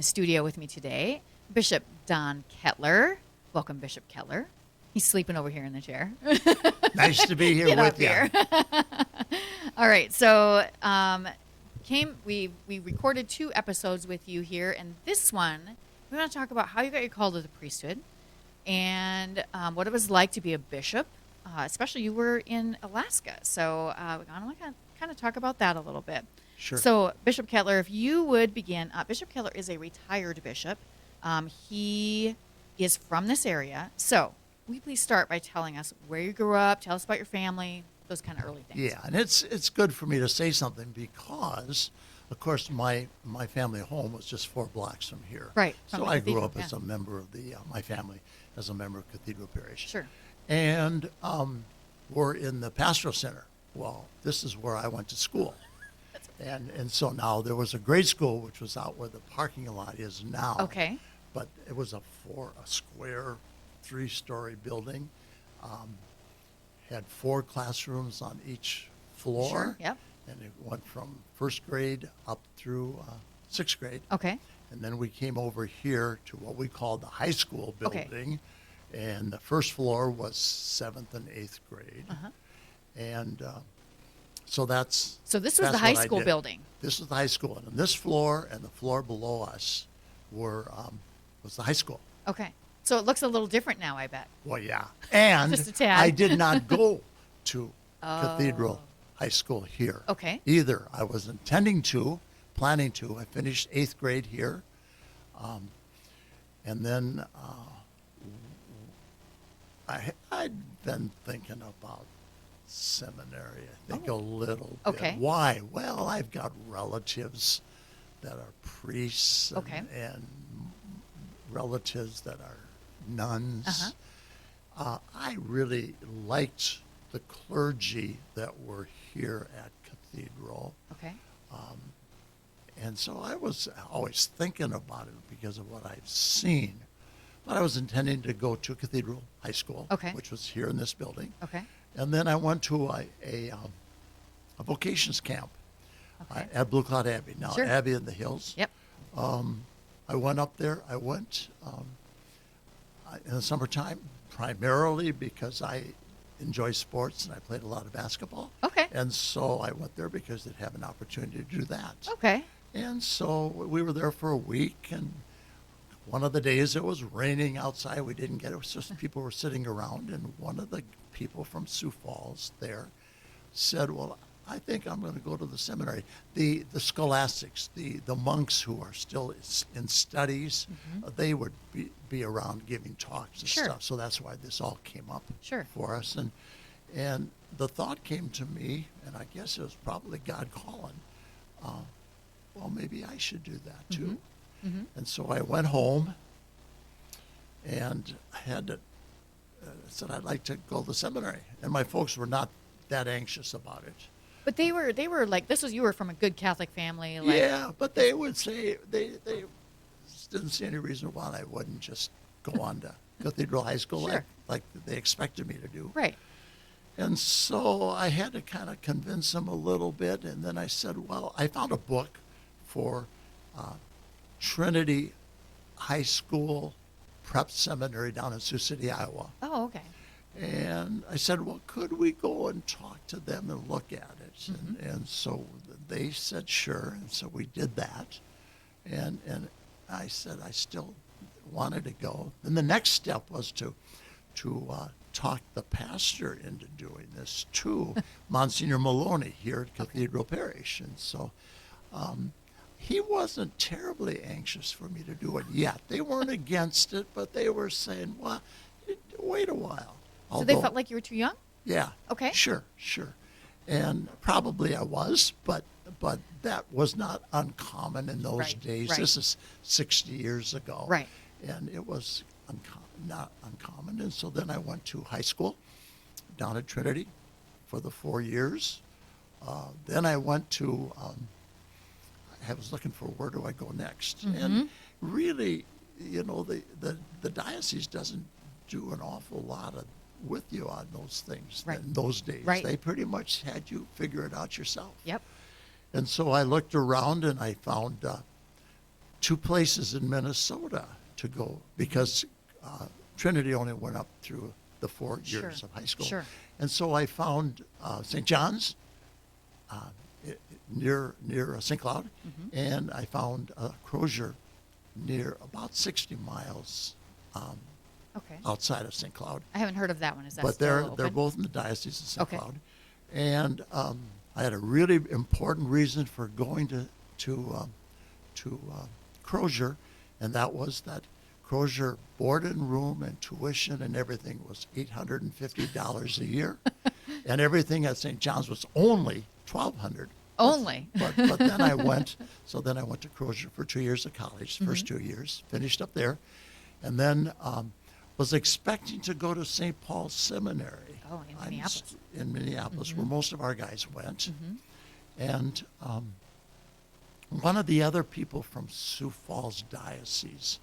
the studio with me today, Bishop Don Kettler. Welcome, Bishop Kettler. He's sleeping over here in the chair. Nice to be here Get with up you. here. All right, so we recorded 2 episodes with you here, and this one we want to talk about how you got your call to the priesthood and what it was like to be a bishop. Especially you were in Alaska, so I want to kind of talk about that a little bit. Sure. So, Bishop Kettler, if you would begin, Bishop Kettler is a retired bishop. He is from this area. So, will you please start by telling us where you grew up, tell us about your family, those kind of early things. Yeah, and it's good for me to say something because, of course, my family home was just 4 blocks from here. Right. So I grew up as a member of my family as a member of Cathedral Parish. Sure. And we're in the pastoral center. Well, this is where I went to school. And so now there was a grade school, which was out where the parking lot is now. Okay. But it was a square, 3-story building. Had 4 classrooms on each floor. Sure, yep. And it went from 1st grade up through 6th grade. Okay. And then we came over here to what we call the high school Okay. building. And the 1st floor was 7th and 8th grade. Uh-huh. And so that's So this was the that's high what I school did. building. This was the high school. And on this floor and the floor below us was the high school. Okay. So it looks a little different now, I bet. Well, yeah. And Just a tad. I did not go to Cathedral High School here. Okay. Either. I was planning to. I finished 8th grade here. And then I'd been thinking about seminary, I think, a little bit. Okay. Why? Well, I've got relatives that are priests and, Okay. and relatives that are nuns. Uh-huh. I really liked the clergy that were here at Cathedral. Okay. And so I was always thinking about it because of what I've seen. But I was intending to go to Cathedral High School, Okay. which was here in this building. Okay. And then I went to a vocations camp Okay. at Blue Cloud Abbey, now Sure. Abbey in the Hills. Yep. I went up there. I went in the summertime primarily because I enjoy sports and I played a lot of basketball. Okay. And so I went there because they'd have an opportunity to do that. Okay. And so we were there for a week, and one of the days it was raining outside. We didn't get it. It was just people were sitting around, and one of the people from Sioux Falls there said, well, I think I'm going to go to the seminary. The scholastics, the monks who are still in studies, they would be around giving talks and Sure. stuff. So that's why this all came up Sure. for us. And the thought came to me, and I guess it was probably God calling, well, maybe I should do that too. Mm-hmm. And so I went home and said I'd like to go to the seminary. And my folks were not that anxious about it. But they were like, you were from a good Catholic family. Like, Yeah, but they would say they didn't see any reason why I wouldn't just go on to Cathedral High School Sure. like they expected me to do. Right. And so I had to kind of convince them a little bit. And then I said, well, I found a book for Trinity High School Prep Seminary down in Sioux City, Iowa. Oh, okay. And I said, well, could we go and talk to them and look at it? And so they said, sure. And so we did that. And I said, I still wanted to go. And the next step was to talk the pastor into doing this too, Monsignor Maloney here at Cathedral Parish. And so he wasn't terribly anxious for me to do it yet. They weren't against it, but they were saying, well, wait a while. So they felt like you were too young? Yeah. Okay. Sure. And probably I was, but that was not uncommon in those Right, days. right. This is 60 years ago. Right. And it was not uncommon. And so then I went to high school down at Trinity for the 4 years. Then I went to, I was looking for where do I go next. And really, the diocese doesn't do an awful lot with you on those things Right. in those days. Right. They pretty much had you figure it out yourself. Yep. And so I looked around and I found 2 places in Minnesota to go because Trinity only went up through the 4 years Sure. of high school. Sure. And so I found St. John's near St. Cloud, and I found Crozier near about 60 miles Okay. outside of St. Cloud. I haven't heard of that one. Is that But still they're open? both in the Diocese of St. Okay. Cloud. And I had a really important reason for going to Crozier, and that was that Crozier board and room and tuition and everything was $850 a year, and everything at St. John's was only $1,200. Only. But then I went to Crozier for 2 years of college, first 2 years, finished up there, and then was expecting to go to St. Paul's Seminary. Oh, in Minneapolis. In Minneapolis, where most of our guys went. And one of the other people from Sioux Falls Diocese,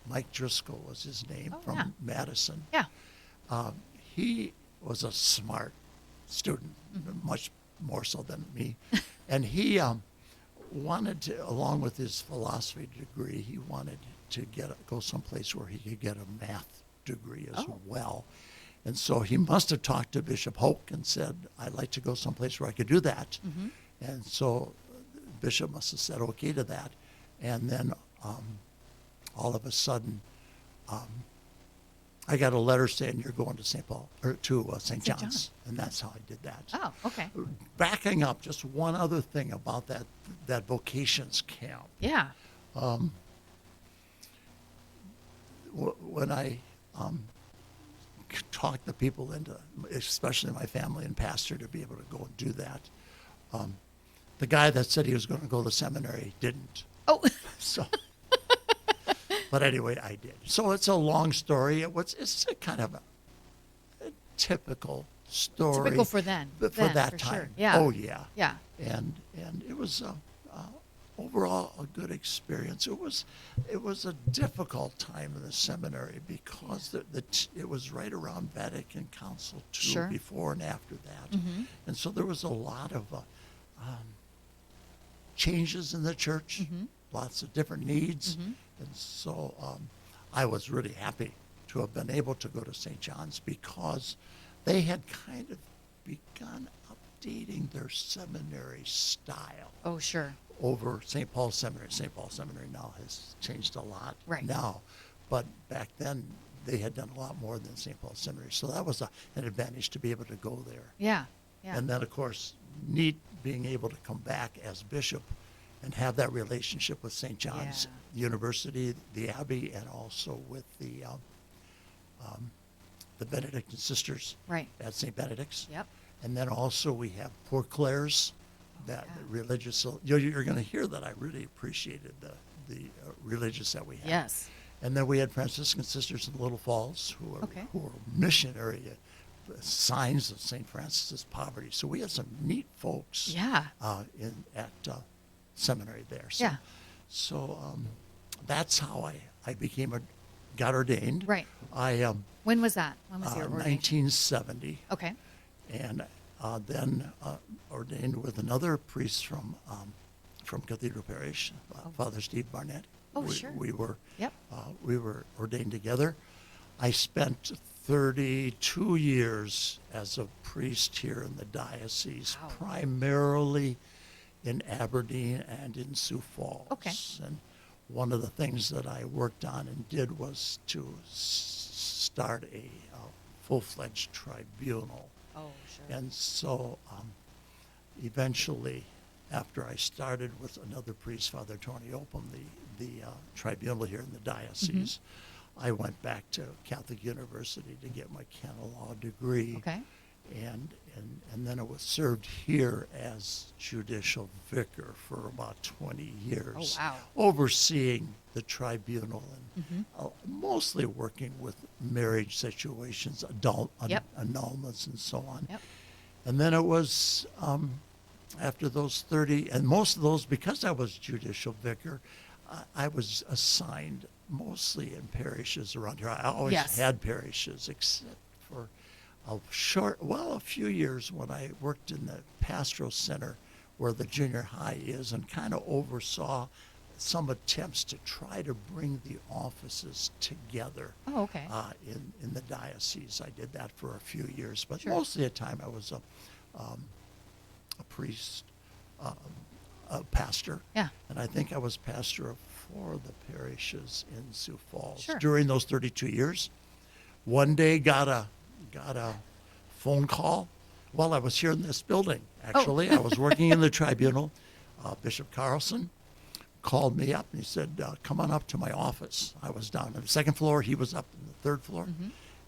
Mike Driscoll was his name, Oh, from yeah. Madison. Yeah. He was a smart student, much more so than me. And he wanted to, along with his philosophy degree, he wanted to go someplace where he could get a math degree as Oh. well. And so he must have talked to Bishop Hoke and said, I'd like to go someplace where I could do that. And so Bishop must have said okay to that. And then all of a sudden, I got a letter saying you're going to St. Paul or to St. John's, John's. and that's how I did that. Oh, okay. Backing up, just one other thing about that vocations camp. Yeah. When I talked the people into, especially my family and pastor, to be able to go and do that, the guy that said he was going to go to seminary didn't. Oh, So, but anyway, I did. So it's a long story. It's a kind of a typical story. typical for then. But for then, that for time. Sure. Yeah. Oh yeah. Yeah. And it was overall a good experience. It was a difficult time in the seminary because it was right around Vatican Council II, Sure. before and after that, and so there was a lot of changes in the church, lots of different needs, and so I was really happy to have been able to go to St. John's because they had kind of begun updating their seminary style Oh, sure. over St. Paul's Seminary. St. Paul's Seminary now has changed a lot Right. now, but back then they had done a lot more than St. Paul's Seminary. So that was an advantage to be able to go there. Yeah. Yeah. And then, of course, neat being able to come back as bishop and have that relationship with St. John's University, the Abbey, and also with the Benedictine sisters Right. at St. Benedict's. Yep. And then also we have Poor Clare's, that yeah. religious. So you're going to hear that I really appreciated the religious that we had. Yes. And then we had Franciscan sisters in Little Falls who are missionary signs of St. Francis's poverty. So we had some neat folks Yeah. at seminary there. So, Yeah. So that's how I got ordained. Right. I When was that? When was your ordination? 1970. Okay. And then ordained with another priest from Cathedral Parish, Father Steve Barnett. Oh, sure. We were Yep. we were ordained together. I spent 32 years as a priest here in the diocese, Wow. primarily in Aberdeen and in Sioux Falls. Okay. And one of the things that I worked on and did was to start a full-fledged tribunal. Oh, sure. And so eventually, after I started with another priest, Father Tony Opum, the tribunal here in the diocese, I went back to Catholic University to get my canon law degree. Okay. And then it was served here as judicial vicar for about 20 years. Oh, wow. Overseeing the tribunal and mostly working with marriage situations, adult Yep. annulments and so on. Yep. And then it was after those 30, and most of those, because I was judicial vicar, I was assigned mostly in parishes around here. I always Yes. had parishes, except for a few years when I worked in the pastoral center where the junior high is and kind of oversaw some attempts to try to bring the offices together. Oh, okay. In the diocese. I did that for a few years, but Sure. most of the time I was a priest, a pastor. Yeah. And I think I was pastor of 4 of the parishes in Sioux Falls Sure. during those 32 years. One day got a phone call while I was here in this building. Actually, I was working in the tribunal. Bishop Carlson called me up and he said, come on up to my office. I was down on the 2nd floor. He was up on the 3rd floor.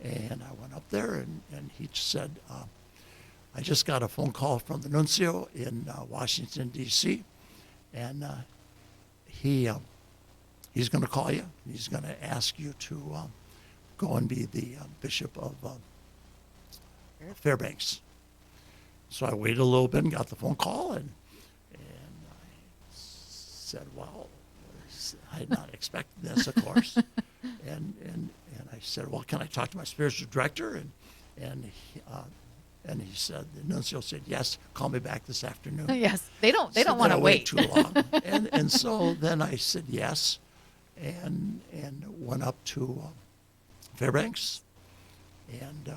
And I went up there and he said, I just got a phone call from the nuncio in Washington, D.C. And he's going to call you. He's going to ask you to go and be the bishop of Fairbanks. So I waited a little bit and got the phone call, and I said, well, I had not expected this, of course. and I said, well, can I talk to my spiritual director? And he said, the nuncio said, yes, call me back this afternoon. Yes, they don't So want to then I wait. too long. and so then I said yes, and went up to Fairbanks, and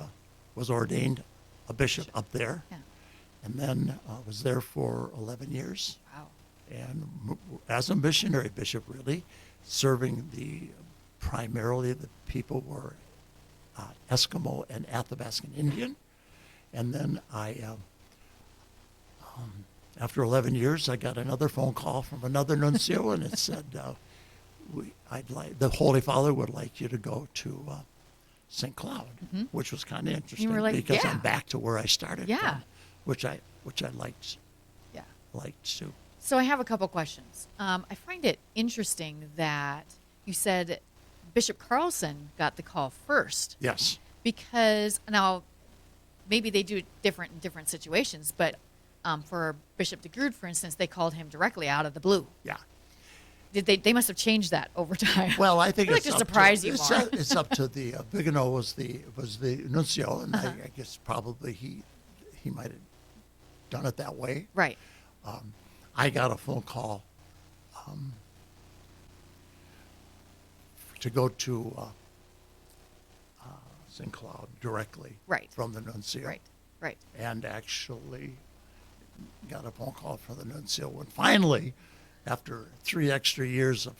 was ordained a bishop up there, Yeah. and then was there for 11 years, Wow. and as a missionary bishop, really, serving primarily the people were Eskimo and Athabascan Indian, and then after 11 years, I got another phone call from another nuncio, and it said, the Holy Father would like you to go to St. Cloud, which was kind of interesting were like, because yeah. I'm back to where I started Yeah. from, which I liked Yeah. too. So I have a couple questions. I find it interesting that you said Bishop Carlson got the call first, Yes. because now maybe they do it different in different situations, but for Bishop DeGrood, for instance, they called him directly out of the blue. Yeah. Did they must have changed that over time. Well, I think feel like it's to up surprise you it's, more. it's up to the Bigelow was the nuncio, and I guess probably he might have done it that way. Right. I got a phone call to go to St. Cloud directly Right. from the nuncio, Right. Right. and actually got a phone call from the nuncio. And finally, after 3 extra years of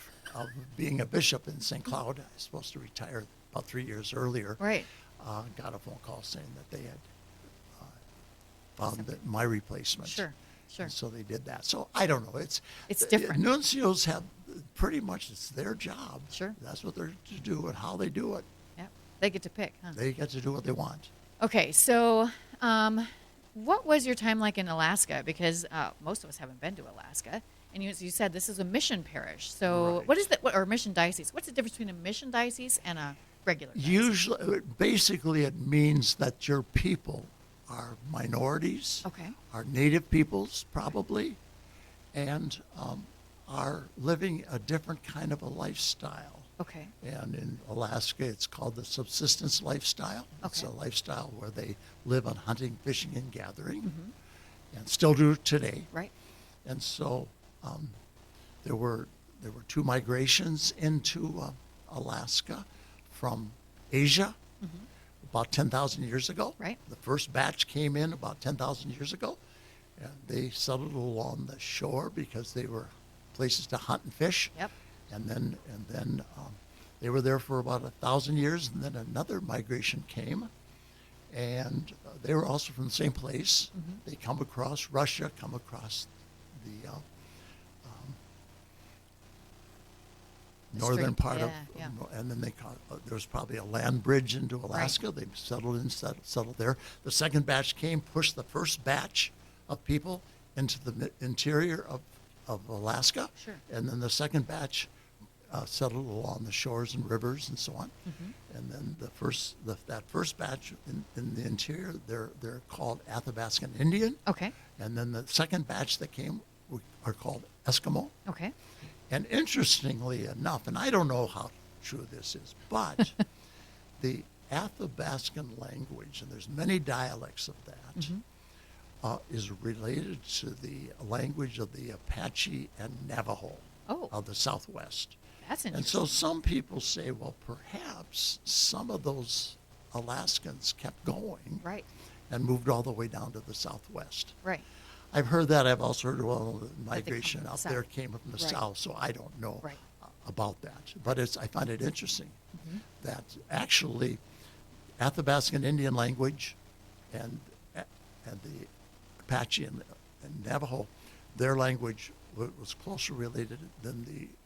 being a bishop in St. Cloud, I was supposed to retire about 3 years earlier. Right. Got a phone call saying that they had found my replacement. Sure. Sure. And so they did that. So I don't know. It's different. Nuncios have pretty much, it's their job. Sure. That's what they're to do, and how they do it. Yeah. They get to pick, huh? They get to do what they want. Okay, so what was your time like in Alaska? Because most of us haven't been to Alaska, and you said this is a mission parish. So Right. what is that? Or mission diocese? What's the difference between a mission diocese and a regular diocese? Usually, basically, it means that your people are minorities, Okay. are native peoples probably, and are living a different kind of a lifestyle. Okay. And in Alaska, it's called the subsistence lifestyle. It's a Okay. lifestyle where they live on hunting, fishing, and gathering, and still do today. Right. And so there were 2 migrations into Alaska from Asia about 10,000 years ago. Right. The first batch came in about 10,000 years ago, and they settled along the shore because they were places to hunt and fish. Yep. And then they were there for about 1,000 years, and then another migration came, and they were also from the same place. They come across Russia, come across the northern Strait, part of, yeah. and then there was probably a land bridge into Alaska. They settled there. The second batch came, pushed the first batch of people into the interior of Alaska. Sure. And then the second batch settled along the shores and rivers and so on. And then that first batch in the interior, they're called Athabascan Indian. Okay. And then the second batch that came are called Eskimo. Okay. And interestingly enough, and I don't know how true this is, but the Athabascan language, and there's many dialects of that, is related to the language of the Apache and Navajo. Oh. of the Southwest. That's And interesting. so some people say, well, perhaps some of those Alaskans kept going Right. and moved all the way down to the Southwest. Right. I've heard that. I've also heard, well, the come migration from the out south. there came from the Right. South, so I don't know Right. about that. But I find it interesting Mm-hmm. that actually Athabascan Indian language and the Apache and Navajo, their language was closer related than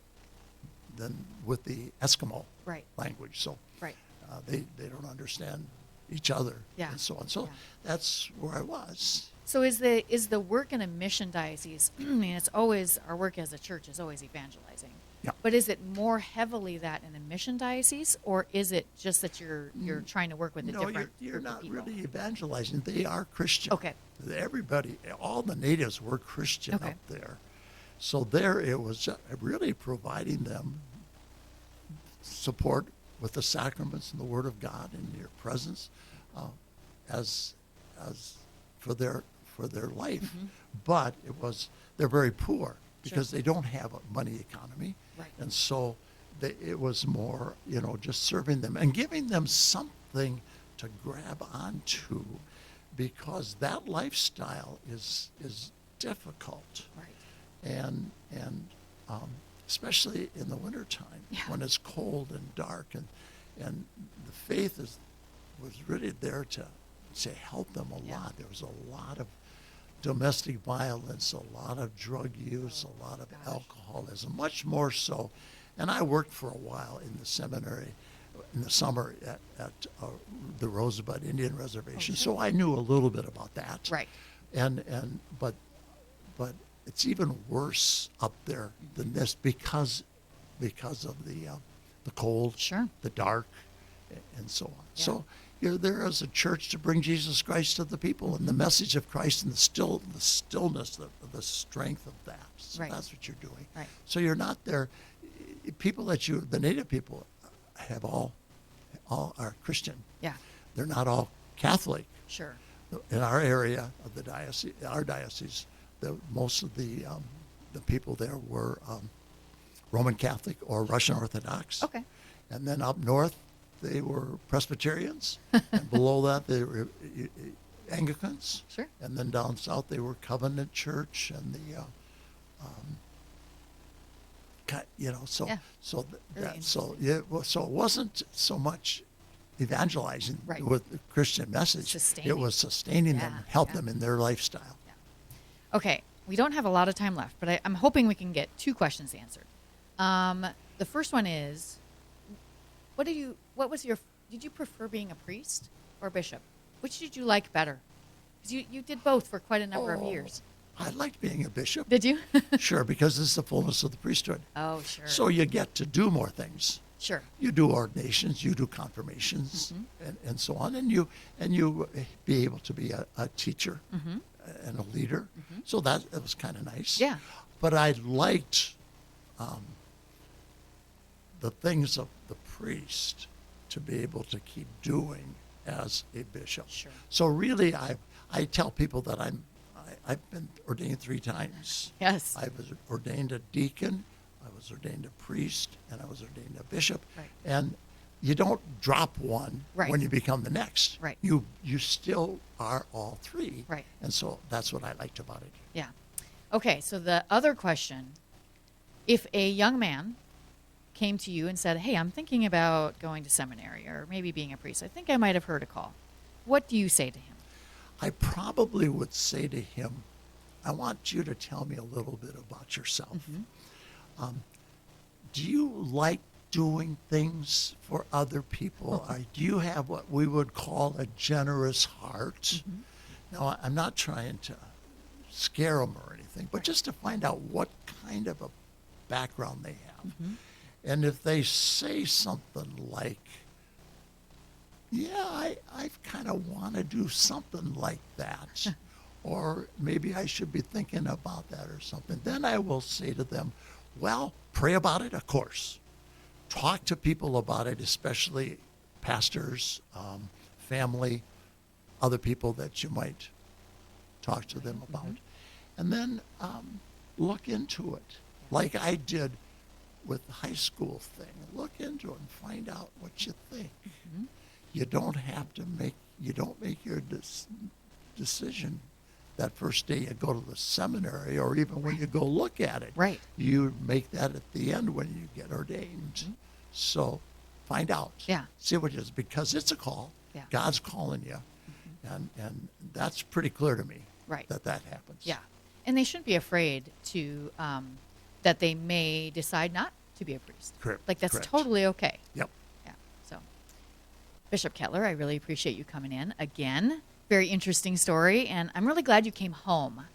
with the Eskimo Right. language. So Right. they don't understand each other Yeah. and so on. So Yeah. that's where I was. So is the work in a mission diocese? I mean, it's always our work as a church is always evangelizing. Yeah. But is it more heavily that in a mission diocese, or is it just that you're trying to work with a No, different you're group of not people? really evangelizing. They are Christian. Okay. Everybody, all the natives were Christian Okay. up there. So there it was really providing them support with the sacraments and the Word of God in your presence as for their life. But they're very poor because they don't have a money economy. Right. And so it was more, just serving them and giving them something to grab onto, because that lifestyle is difficult, Right. and especially in the wintertime Yeah. when it's cold and dark, and the faith was really there to help them a Yeah. lot. There was a lot of domestic violence, a lot of drug use, a lot of gosh. alcoholism, much more so. And I worked for a while in the seminary in the summer at the Rosebud Indian Reservation, so I knew a little bit about that. Right. But it's even worse up there than this because of the cold, Sure. the dark, and so on. Yeah. So you're there as a church to bring Jesus Christ to the people and the message of Christ and the stillness, the strength of that. So Right. that's what you're doing. Right. So you're not there. People the native people have all are Christian. Yeah. They're not all Catholic. Sure. In our area of our diocese, most of the people there were Roman Catholic or Russian Orthodox. Okay. And then up north, they were Presbyterians, and below that they were Anglicans. Sure. And then down south they were Covenant Church and so Yeah. so Really that so yeah so it wasn't so much evangelizing Right. with the Christian message. Sustaining. It was sustaining them, Yeah, help yeah. them in their lifestyle. Okay, we don't have a lot of time left, but I'm hoping we can get two questions answered. The first one is, did you prefer being a priest or bishop? Which did you like better? Because you did both for quite a number of years. I liked being a bishop. Did you? Sure, because it's the fullness of the priesthood. Oh, sure. So you get to do more things. Sure. You do ordinations, you do confirmations, and so on, and you be able to be a teacher and a leader. So that was kind of nice. Yeah. But I liked the things of the priest to be able to keep doing as a bishop. Sure. So really, I tell people that I've been ordained 3 times. Yes. I was ordained a deacon, I was ordained a priest, and I was ordained a bishop. Right. And you don't drop one Right. when you become the next. Right. You still are all 3. Right. And so that's what I liked about it. Yeah. Okay, so the other question, if a young man came to you and said, hey, I'm thinking about going to seminary or maybe being a priest, I think I might have heard a call. What do you say to him? I probably would say to him, I want you to tell me a little bit about yourself. Do you like doing things for other people? Do you have what we would call a generous heart? Now, I'm not trying to scare them or anything, but just to find out what kind of a background they have. And if they say something like, yeah, I kind of want to do something like that, or maybe I should be thinking about that or something, then I will say to them, well, pray about it, of course. Talk to people about it, especially pastors, family, other people that you might talk to them about. And then look into it. like I did with the high school thing. Look into it and find out what you think. Mm-hmm. You don't make your decision that first day you go to the seminary, or even when you go look at it. Right. You make that at the end when you get ordained. Mm-hmm. So find out. Yeah. See what it is, because it's a call. Yeah. God's calling you. And that's pretty clear to me. Right. That happens. Yeah. And they shouldn't be afraid to, that they may decide not to be a priest. Correct. Like, that's Correct. totally okay. Yep. Yeah. So, Bishop Kettler, I really appreciate you coming in again. Very interesting story. And I'm really glad you came home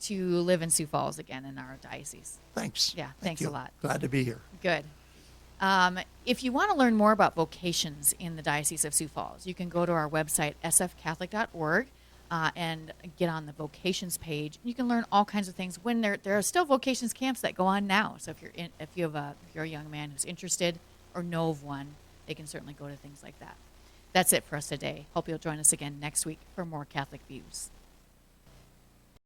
to live in Sioux Falls again in our diocese. Thanks. Yeah, Thank thanks you. a lot. Glad to be here. Good. If you want to learn more about vocations in the Diocese of Sioux Falls, you can go to our website, sfcatholic.org, and get on the vocations page. You can learn all kinds of things. When there are still vocations camps that go on now. So if you're a young man who's interested or know of one, they can certainly go to things like that. That's it for us today. Hope you'll join us again next week for more Catholic Views.